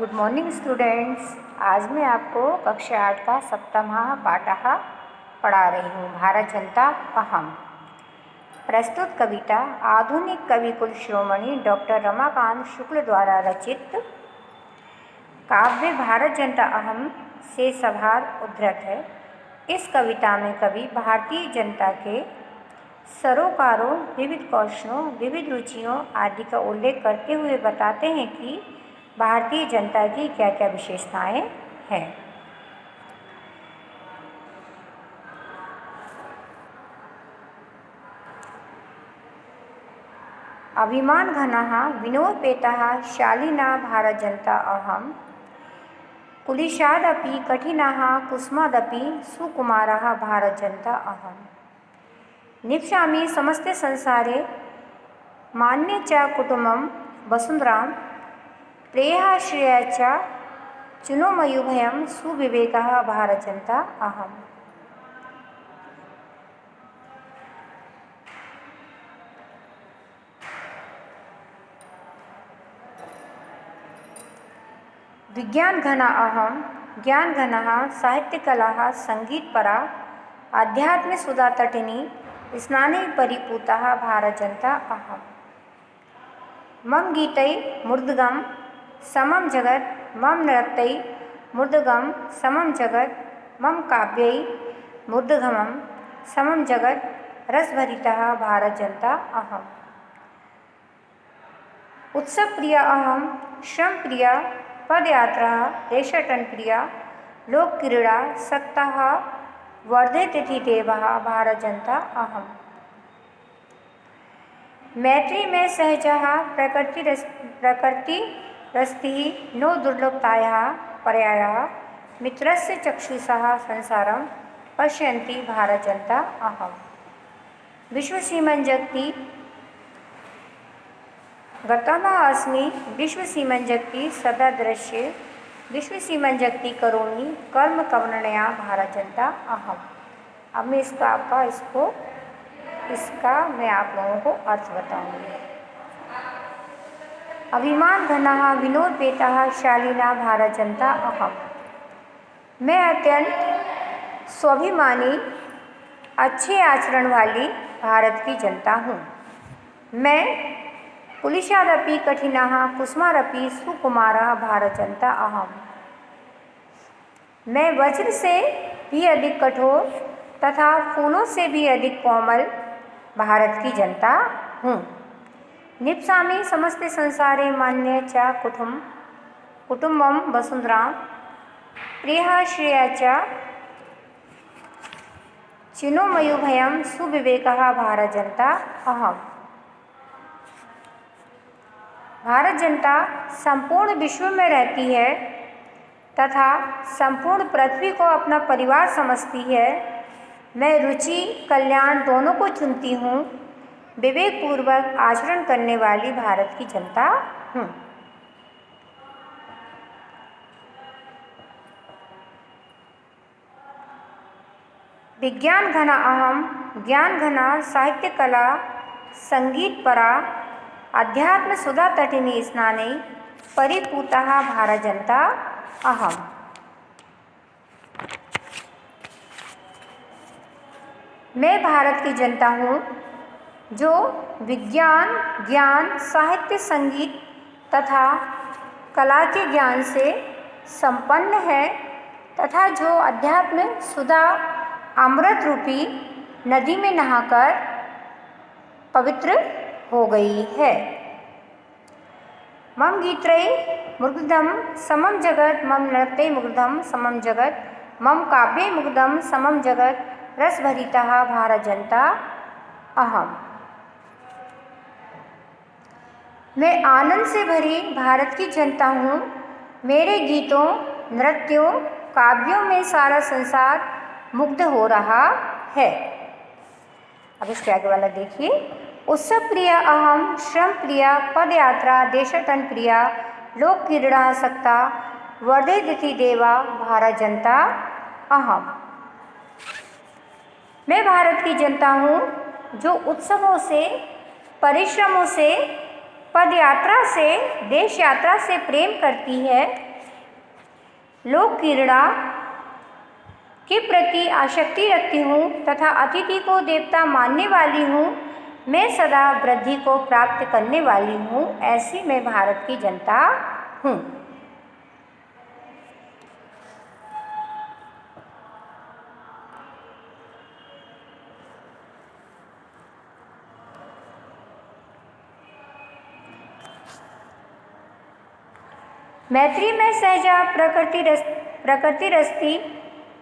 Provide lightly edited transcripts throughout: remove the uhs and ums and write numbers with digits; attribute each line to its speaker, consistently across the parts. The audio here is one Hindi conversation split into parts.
Speaker 1: Good morning students. आज मैं आपको कक्षा 8 का सप्तमः पाठः पढ़ा रही हूँ। भारत जनता अहम। प्रस्तुत कविता आधुनिक कविकुल शिरोमणि डॉक्टर रमाकांत शुक्ल द्वारा रचित काव्य भारत जनता अहम से सभार उद्धृत है। इस कविता में कवि भारतीय जनता के सरोकारों, विविध कौशलों, विविध रुचियों आदि का उल्लेख करते हुए बताते हैं कि भारतीय जनता की क्या क्या विशेषताएं हैं। अभिमान घनः विनोपेतः शालिना भारत जनता अहम कुलिशादपि कठिनः कुस्मादपि सुकुमारः भारत जनता अहम निप्सामि समस्ते संसारे मान्ये च कुटुम्बं वसुन्धरां प्रेयः श्रेया च चिनोमयुभयं सुविवेकः भारत जनता अहम। विज्ञान घना अहम ज्ञान घनः साहित्यकला संगीतपरा आध्यात्म सुधा तटिनी स्नाने परिपूतः भारत जनता अहम। मम गीतै मुर्दगम समम जगत मम नृत्यै मुर्दगम समम जगत मम काव्यै मुर्दगमं समम जगत रसभरितः भारत जनता अहम। उत्सव प्रिय अहम श्रम प्रिय पदयात्रा देशाटन प्रिय लोक क्रीड़ा सत्ताः वर्धेतिथि देवः भारत जनता अहम। मैत्री में सहजः प्रकृति रस्तिः नो दुर्लभतायाः पर्यायः मित्रस्य चक्षुषः संसारं पश्यन्ति भारत जनता अहम। विश्वसीमं जगति गतमः अस्मि विश्वसीमं जगति सदा दृश्ये विश्वसीमं जगति करोमि कर्म कवनया भारत जनता अहम। अब मैं इसका मैं आप लोगों को अर्थ बताऊंगी। अभिमान घनः विनोपेतः शालिना भारत जनता अहम। मैं अत्यंत स्वाभिमानी अच्छे आचरण वाली भारत की जनता हूँ। मैं कुलिशादपि कठिनः कुसुमारपि सुकुमारः भारत जनता अहम। मैं वज्र से भी अधिक कठोर तथा फूलों से भी अधिक कोमल भारत की जनता हूँ। निप्सामि समस्ते संसारे मान्ये च कुटुम्बं वसुन्धरां प्रियः श्रेया च चिनोमयुभयं सुविवेकः भारत जनता अहम। भारत जनता संपूर्ण विश्व में रहती है तथा संपूर्ण पृथ्वी को अपना परिवार समझती है। मैं रुचि कल्याण दोनों को चुनती हूँ। विवेकपूर्वक आचरण करने वाली भारत की जनता हूँ। विज्ञान घना अहम ज्ञान घना साहित्यकला संगीतपरा आध्यात्म सुधा तटिनी स्नाने परिपूतः भारत जनता अहम। मैं भारत की जनता हूँ जो विज्ञान ज्ञान साहित्य संगीत तथा कला के ज्ञान से संपन्न है तथा जो अध्यात्म सुधा अमृत रूपी नदी में नहाकर पवित्र हो गई है। मम गीत्रै मुग्धम समम जगत मम नृत्यै मुग्धम समम जगत मम काव्ये मुग्धम समम जगत रसभरितः भारत जनता अहम। मैं आनंद से भरी भारत की जनता हूँ। मेरे गीतों नृत्यों काव्यों में सारा संसार मुग्ध हो रहा है। अब इसके आगे वाला देखिए। उत्सव प्रिय अहम श्रम प्रिय पदयात्रा देशाटन प्रिय लोक क्रीड़ा सत्ता वर्धेतिथि देवा भारत जनता अहम। मैं भारत की जनता हूँ जो उत्सवों से परिश्रमों से पदयात्रा से देश यात्रा से प्रेम करती है लोक क्रीड़ा के प्रति आसक्ति रखती हूँ तथा अतिथि को देवता मानने वाली हूँ। मैं सदा वृद्धि को प्राप्त करने वाली हूँ, ऐसी मैं भारत की जनता हूँ। मैत्री में सहजा प्रकृतिरस्ति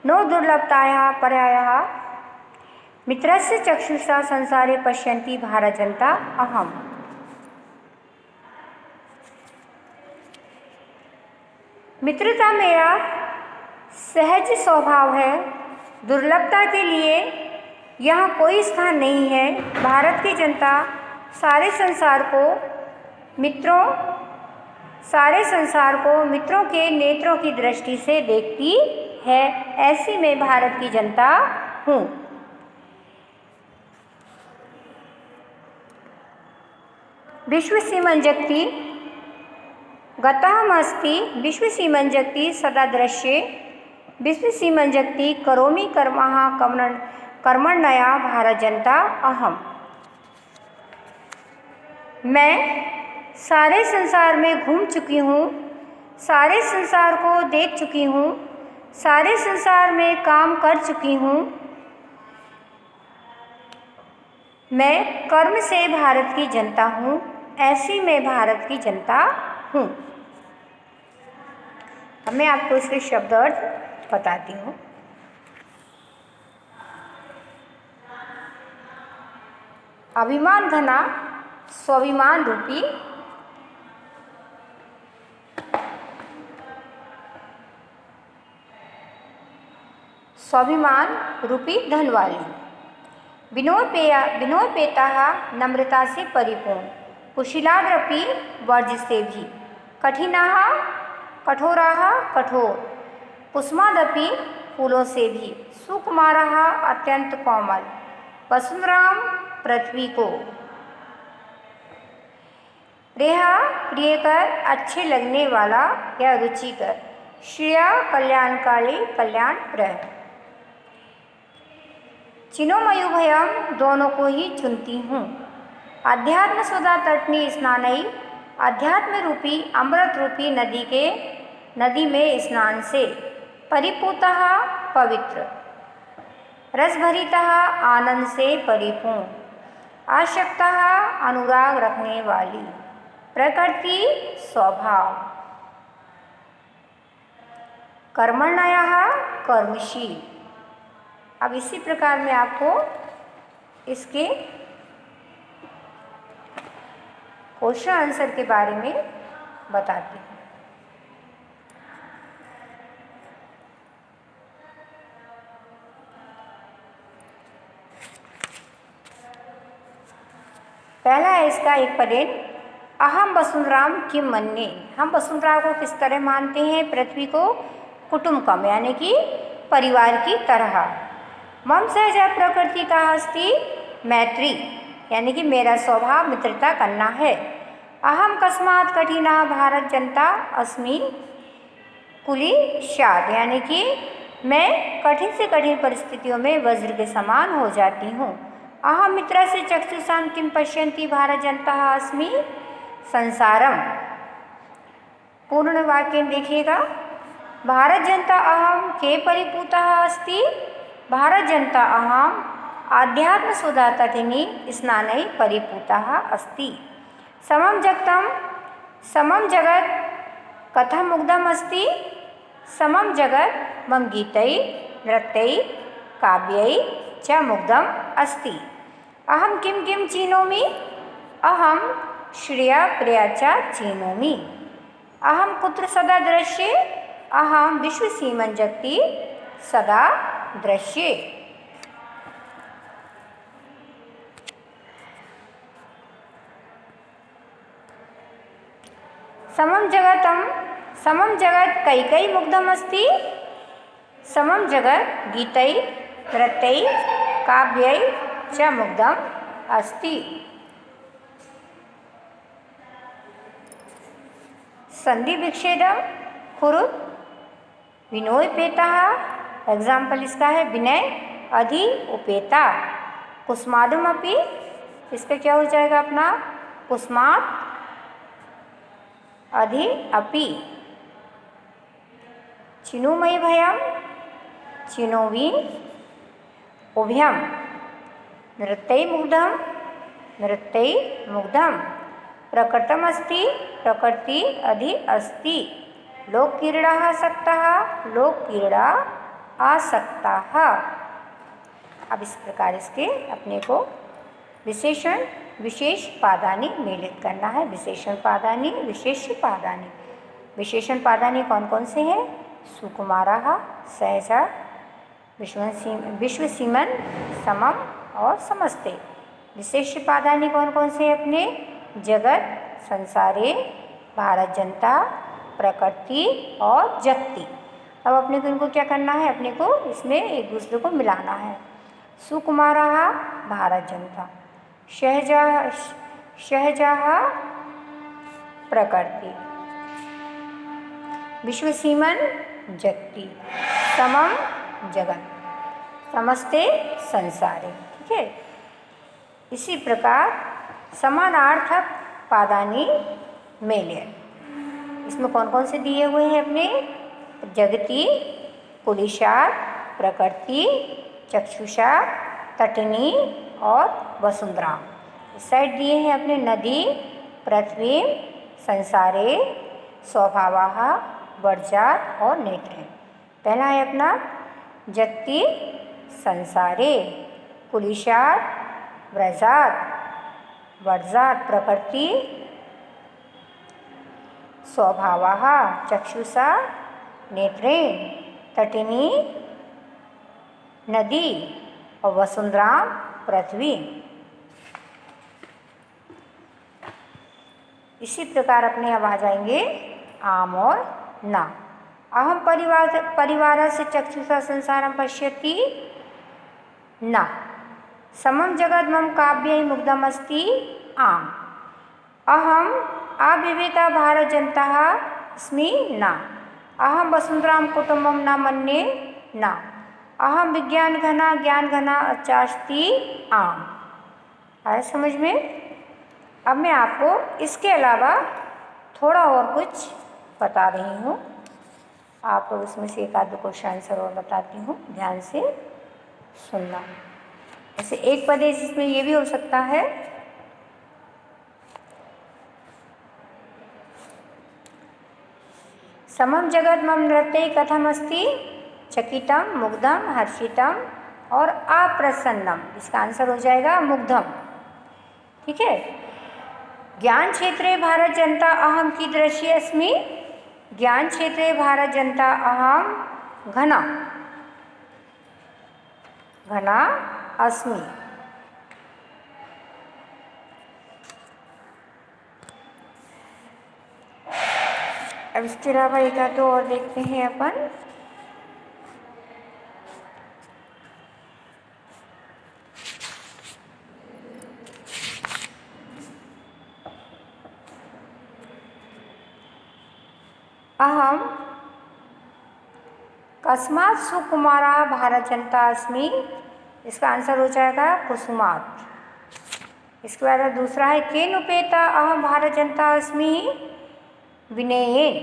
Speaker 1: नो दुर्लभतायाः पर्यायः। मित्रस्य चक्षुषा संसारे पश्यन्ति भारतजनता अहम्। मित्रता मेरा सहज स्वभाव है। दुर्लभता के लिए यहाँ कोई स्थान नहीं है। भारत की जनता सारे संसार को मित्रों के नेत्रों की दृष्टि से देखती है, ऐसी मैं भारत की जनता हूँ। विश्वसीमं जगति गतमस्ति विश्वसीमं जगति सदा दृश्ये। विश्वसीमं जगति करोमि कर्मः कर्मण्यया भारत जनता अहम्। मैं सारे संसार में घूम चुकी हूँ, सारे संसार को देख चुकी हूँ, सारे संसार में काम कर चुकी हूँ। मैं कर्म से भारत की जनता हूँ, ऐसी मैं भारत की जनता हूँ। अब मैं आपको इसके शब्द अर्थ बताती हूँ। अभिमान घना स्वाभिमान रूपी धन वाली। विनोद पेता नम्रता से परिपूर्ण। कुशीलाग्रपी वर्ज से भी। कठोराः कठोर। कुसुमादपि फूलों से भी। सुकुमारः अत्यंत कोमल। वसुंधराम पृथ्वी को। प्रियकर अच्छे लगने वाला या रुचिकर। श्रेया कल्याणकाली कल्याणप्रद। चिन्मयुभयम दोनों को ही चुनती हूँ। अध्यात्म सुधा तटनी स्नानई। अध्यात्म रूपी अमृत रूपी नदी में स्नान से। परिपूतः पवित्र। रसभरितः आनंद से परिपूर्ण। आसक्तः अनुराग रखने वाली। प्रकृति स्वभाव। कर्मण्यः कर्मशील। अब इसी प्रकार मैं आपको इसके क्वेश्चन आंसर के बारे में बताती हूँ। पहला है इसका एक पदेन। अहम वसुंधराम किम मन्ये। हम वसुंधरा को किस तरह मानते हैं? पृथ्वी को कुटुम्बकम यानी कि परिवार की तरह। मम सहजा प्रकृति का अस्ति मैत्री यानी कि मेरा स्वभाव मित्रता करना है। अहम कस्मात् कठिना भारत जनता अस्मि कुलीशाद यानी कि मैं कठिन से कठिन परिस्थितियों में वज्र के समान हो जाती हूँ। अहम मित्र से चक्षुषां किं पश्यन्ति भारत जनता अस्मि संसारम। पूर्ण वाक्य देखिएगा। भारत जनता अहम के परिपूतः अस्ति। भारत जनता अहम आध्यात्म सुधा तटिनी स्नानै परिपूतः अस्ति। समम जगत कथम मुग्धम अस्ति। समम जगत मम गीतै नृत्यै काव्यै च मुग्धम अस्ति। अहम किं किं चिनोमि। अहम श्रेया प्रिया च चिनोमि। अहम कुत्र सदा दृश्ये। अहम विश्वसीमं जगति सदा दृश्ये। समम जगत कैकै मुग्धम अस्ति। समम जगत गीतै नृत्यै काव्यै च मुग्धम अस्ति। संधि विच्छेदम कुरुत् विनोपेता, एग्जाम्पल इसका है विनय अधि उपेता। कुस्मादमपि, इसका क्या हो जाएगा अपना कुस्मात् अधि अपि। चिनुमयि भयम, चिनोमि उभयम। नृत्यै मुग्धम, नृत्यै मुग्धम। प्रकृतमस्ति, प्रकृति अधि अस्ति। लोकक्रीडाः आसक्तः, लोकक्रीडा आसक्ताः। अब इस प्रकार इसके अपने को विशेषण विशेष पादानी मेलित करना है। विशेषण पादानी, विशेष्य पादानी। विशेषण पादानी कौन कौन से हैं? सुकुमारः, सहजा, विश्वसीमन, समम और समस्ते। विशेष्य पादानी कौन कौन से हैं अपने? जगत, संसारे, भारत जनता, प्रकृति और जगति। अब अपने को इनको क्या करना है? अपने को इसमें एक दूसरे को मिलाना है। सुकुमारः भारत जनता, सहजाः प्रकृति, विश्वसीमन जगति, समम जगत, समस्ते संसारे। ठीक है। इसी प्रकार समानार्थक पादानी मेले। इसमें कौन कौन से दिए हुए हैं अपने? जगति, कुलिशार, प्रकृति, चक्षुषा, तटिनी और वसुंधरा। इस साइड दिए हैं अपने नदी, पृथ्वी, संसारे, स्वभावः, वर्जात और नेत्रे। पहला है अपना जगति, संसारे, कुलिशार, व्रजात, वर्जात, प्रकृति, स्वभावः, चक्षुषा, नेत्रेण, तटिनी, नदी और वसुंधरा, पृथ्वी। इसी प्रकार अपने अब आ जाएंगे आम और ना। अहम परिवार से चक्षुषा संसारम पश्यति न। समम जगद मम काव्यै मुग्धम अस्ति आम। अहम अविवेता भारत जनता अस्मि न। अहम वसुंधराम कुटुंबम न मन्ये न। अहम विज्ञान घना ज्ञान घना चास्ति आम। आया समझ में? अब मैं आपको इसके अलावा थोड़ा और कुछ बता रही हूँ। आप लोग इसमें से एक आध क्वेश्चन आंसर और बताती हूँ, ध्यान से सुनना। जैसे एक पद इसमें ये भी हो सकता है, समम जगत मम नृत्यै कथमस्ति चकितम, मुग्धम, हर्षितम और अप्रसन्नम। इसका आंसर हो जाएगा मुग्धम। ठीक है। ज्ञान क्षेत्रे भारत जनता अहम कीदृशी अस्मि। ज्ञान क्षेत्रे भारत जनता अहम घना घना अस्मि। अब इसके अलावा एक आध और देखते हैं अपन। अहम कस्मात् सुकुमारा भारत जनता अस्मि। इसका आंसर हो जाएगा कुसुमात्। इसके बाद दूसरा है केन उपेता अहम भारत जनता अस्मि विनयेन।